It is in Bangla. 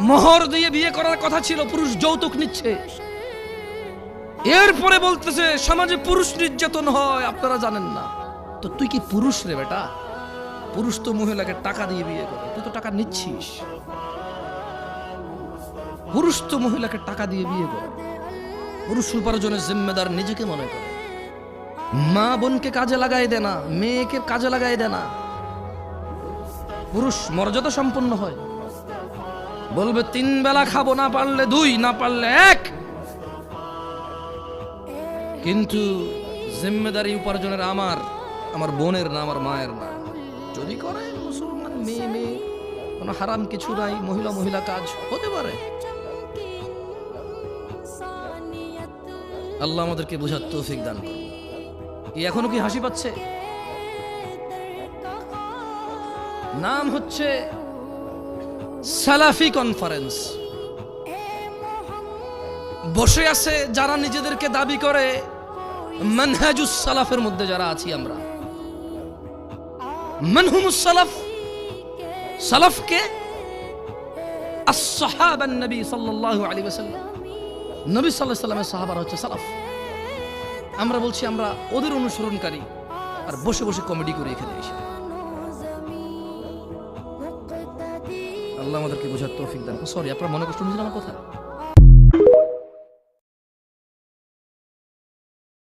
মোহর দিয়ে বিয়ে করার কথা ছিল, পুরুষ যৌতুক নিচ্ছে। এরপরে বলতেছে সমাজে পুরুষ নির্যাতন হয়, আপনারা জানেন না। তো তুই কি পুরুষ রে বেটা? পুরুষ তো মহিলাকে টাকা দিয়ে বিয়ে করে, তুই তো টাকা নিচ্ছিস। পুরুষ তো মহিলাকে টাকা দিয়ে বিয়ে করে। পুরুষ উপার্জনের জিম্মেদার নিজেকে মনে করে। মা বোনকে কাজে লাগাই দে না, মেয়েকে কাজে লাগাই দে না। পুরুষ মর্যাদা সম্পন্ন হয়, বলবে 3 বেলা খাবো, না পারলে 2, না পারলে 1। কিন্তু জিম্মেদারি উপার্জনের আমার বোনের না, আমার মায়ের না। যদি করে মুসলমান মেয়ে, কোনো হারাম কিছু নাই, মহিলা কাজ হতে পারে। আল্লাহ আমাদেরকে বোঝার তৌফিক দান করুন। এখনো কি হাসি পাচ্ছে? নাম হচ্ছে সালাফি কনফারেন্স। বসে আছে যারা নিজেদেরকে দাবি করে মানহাজুস সালাফের মধ্যে যারা আছি আমরা। মানহুমুস সালাফ, সালাফকে আসহাবান নবী সাল্লাল্লাহু আলাইহি ওয়াসাল্লাম, নবী সাল্লাল্লাহু আলাইহি ওয়াসাল্লামের সাহাবারা হচ্ছে সালাফ। আমরা বলছি আমরা ওদের অনুসরণকারী, আর বসে বসে কমেডি করে এখানে এসে। আল্লাহ আমাদেরকে বোঝার তৌফিক দান। সরি, আপনারা মনে কষ্ট নিয়েছেন আমার কথা?